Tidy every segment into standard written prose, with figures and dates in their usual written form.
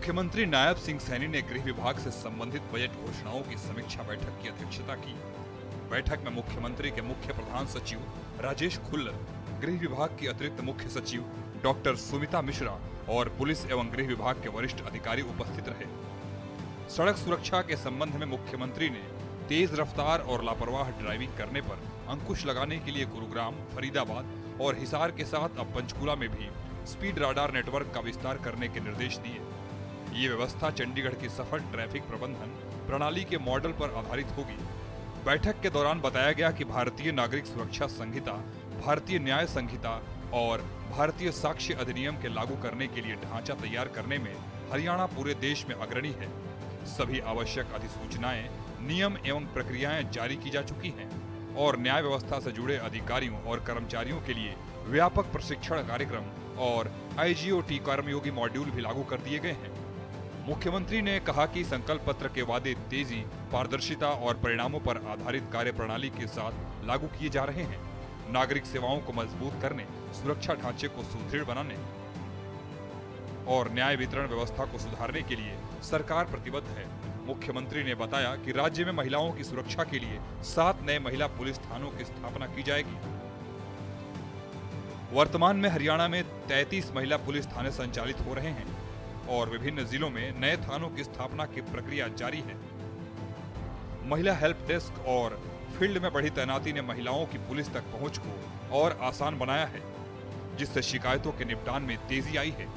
मुख्यमंत्री नायब सिंह सैनी ने गृह विभाग से संबंधित बजट घोषणाओं की समीक्षा बैठक की अध्यक्षता की। बैठक में मुख्यमंत्री के मुख्य प्रधान सचिव राजेश खुल्लर, गृह विभाग की अतिरिक्त मुख्य सचिव डॉक्टर सुमिता मिश्रा और पुलिस एवं गृह विभाग के वरिष्ठ अधिकारी उपस्थित रहे। सड़क सुरक्षा के संबंध में मुख्यमंत्री ने तेज रफ्तार और लापरवाह ड्राइविंग करने पर अंकुश लगाने के लिए गुरुग्राम, फरीदाबाद और हिसार के साथ अब पंचकुला में भी स्पीड राडार नेटवर्क का विस्तार करने के निर्देश दिए। ये व्यवस्था चंडीगढ़ की सफल ट्रैफिक प्रबंधन प्रणाली के मॉडल पर आधारित होगी। बैठक के दौरान बताया गया कि भारतीय नागरिक सुरक्षा संहिता, भारतीय न्याय संहिता और भारतीय साक्ष्य अधिनियम के लागू करने के लिए ढांचा तैयार करने में हरियाणा पूरे देश में अग्रणी है। सभी आवश्यक अधिसूचनाएं, नियम एवं प्रक्रियाएं जारी की जा चुकी हैं और न्याय व्यवस्था से जुड़े अधिकारियों और कर्मचारियों के लिए व्यापक प्रशिक्षण कार्यक्रम और IGOT कर्मयोगी मॉड्यूल भी लागू कर दिए गए हैं। मुख्यमंत्री ने कहा कि संकल्प पत्र के वादे तेजी, पारदर्शिता और परिणामों पर आधारित कार्य प्रणाली के साथ लागू किए जा रहे हैं। नागरिक सेवाओं को मजबूत करने, सुरक्षा ढांचे को सुदृढ़ बनाने और न्याय वितरण व्यवस्था को सुधारने के लिए सरकार प्रतिबद्ध है। मुख्यमंत्री ने बताया कि राज्य में महिलाओं की सुरक्षा के लिए 7 नए महिला पुलिस थानों की स्थापना की जाएगी। वर्तमान में हरियाणा में 33 महिला पुलिस थाने संचालित हो रहे हैं और विभिन्न जिलों में नए थानों की स्थापना की प्रक्रिया जारी है। महिला हेल्प डेस्क और फील्ड में बढ़ी तैनाती ने महिलाओं की पुलिस तक पहुंच को और आसान बनाया है, जिससे शिकायतों के निपटान में तेजी आई है।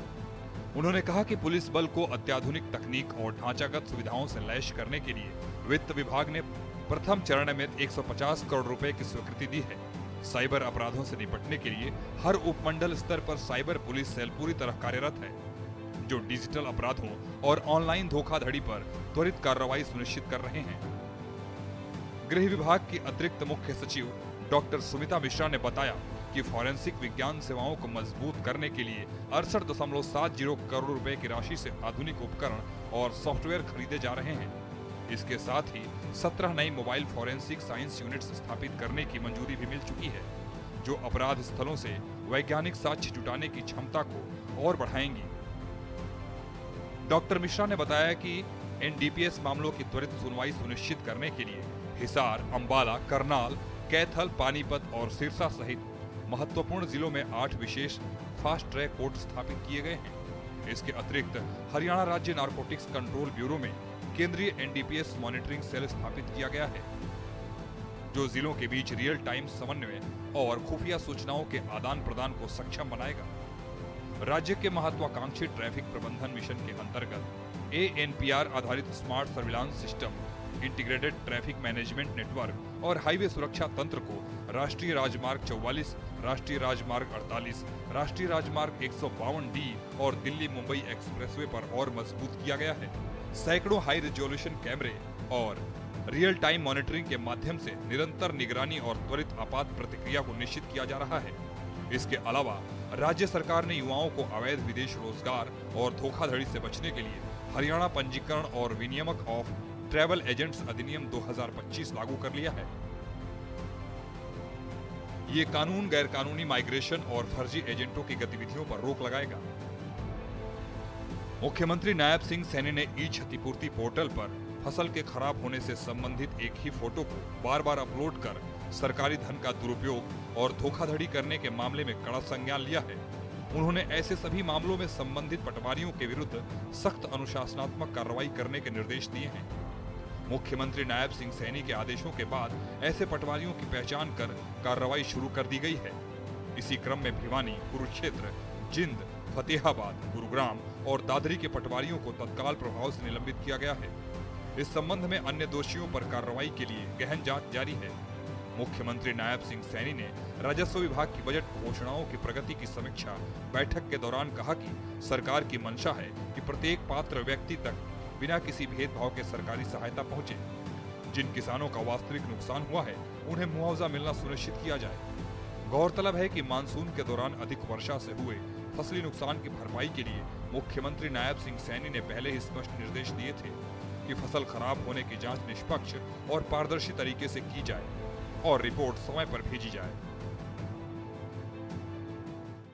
उन्होंने कहा कि पुलिस बल को अत्याधुनिक तकनीक और ढांचागत सुविधाओं से लैस करने के लिए वित्त विभाग ने प्रथम चरण में 150 करोड़ रुपए की स्वीकृति दी है। साइबर अपराधों से निपटने के लिए हर उपमंडल स्तर पर साइबर पुलिस सेल पूरी तरह कार्यरत है, जो डिजिटल अपराधों और ऑनलाइन धोखाधड़ी पर त्वरित कार्रवाई सुनिश्चित कर रहे हैं। गृह विभाग की अतिरिक्त मुख्य सचिव डॉक्टर सुमिता मिश्रा ने बताया कि फॉरेंसिक विज्ञान सेवाओं को मजबूत करने के लिए 68.70 करोड़ रुपए की राशि से आधुनिक उपकरण और सॉफ्टवेयर खरीदे जा रहे हैं। इसके साथ ही 17 नई मोबाइल फॉरेंसिक साइंस यूनिट्स स्थापित करने की मंजूरी भी मिल चुकी है, जो अपराध स्थलों से वैज्ञानिक साक्ष्य जुटाने की क्षमता को और बढ़ाएंगी। डॉक्टर मिश्रा ने बताया कि NDPS मामलों की त्वरित सुनवाई सुनिश्चित करने के लिए हिसार, अंबाला, करनाल, कैथल, पानीपत और सिरसा सहित महत्वपूर्ण जिलों में 8 विशेष फास्ट ट्रैक कोर्ट स्थापित किए गए हैं। इसके अतिरिक्त हरियाणा राज्य नारकोटिक्स कंट्रोल ब्यूरो में केंद्रीय NDPS मॉनिटरिंग सेल स्थापित किया गया है, जो जिलों के बीच रियल टाइम समन्वय और खुफिया सूचनाओं के आदान प्रदान को सक्षम बनाएगा। राज्य के महत्वाकांक्षी ट्रैफिक प्रबंधन मिशन के अंतर्गत ANPR आधारित smart surveillance system, integrated traffic management network और हाईवे सुरक्षा तंत्र को राष्ट्रीय राजमार्ग 44, राष्ट्रीय राजमार्ग 48, राष्ट्रीय राजमार्ग 152D और दिल्ली मुंबई एक्सप्रेसवे पर और मजबूत किया गया है। सैकड़ों हाई रिजोल्यूशन कैमरे और रियल टाइम मॉनिटरिंग के माध्यम से निरंतर निगरानी और त्वरित आपात प्रतिक्रिया को निश्चित किया जा रहा है। इसके अलावा राज्य सरकार ने युवाओं को अवैध विदेश रोजगार और धोखाधड़ी से बचने के लिए हरियाणा पंजीकरण और विनियमक ऑफ ट्रैवल एजेंट्स अधिनियम 2025 लागू कर लिया है। ये कानून गैरकानूनी माइग्रेशन और फर्जी एजेंटों की गतिविधियों पर रोक लगाएगा। मुख्यमंत्री नायब सिंह सैनी ने ई क्षतिपूर्ति पोर्टल पर फसल के खराब होने से संबंधित एक ही फोटो को बार-बार अपलोड कर सरकारी धन का दुरुपयोग और धोखाधड़ी करने के मामले में कड़ा संज्ञान लिया है। उन्होंने ऐसे सभी मामलों में संबंधित पटवारियों के विरुद्ध सख्त अनुशासनात्मक कार्रवाई करने के निर्देश दिए हैं। मुख्यमंत्री नायब सिंह सैनी के आदेशों के बाद ऐसे पटवारियों की पहचान कर कार्रवाई शुरू कर दी गई है। इसी क्रम में भिवानी, कुरुक्षेत्र, जिंद, फतेहाबाद, गुरुग्राम और दादरी के पटवारियों को तत्काल प्रभाव से निलंबित किया गया है। इस संबंध में अन्य दोषियों पर कार्रवाई के लिए गहन जांच जारी है। मुख्यमंत्री नायब सिंह सैनी ने राजस्व विभाग की बजट घोषणाओं की प्रगति की समीक्षा बैठक के दौरान कहा कि सरकार की मंशा है कि प्रत्येक पात्र व्यक्ति तक बिना किसी भेदभाव के सरकारी सहायता पहुंचे। जिन किसानों का वास्तविक नुकसान हुआ है, उन्हें मुआवजा मिलना सुनिश्चित किया जाए। गौरतलब है कि मानसून के दौरान अधिक वर्षा से हुए फसली नुकसान की भरपाई के लिए मुख्यमंत्री नायब सिंह सैनी ने पहले ही स्पष्ट निर्देश दिए थे कि फसल खराब होने की जांच निष्पक्ष और पारदर्शी तरीके से की जाए और रिपोर्ट समय पर भेजी जाए।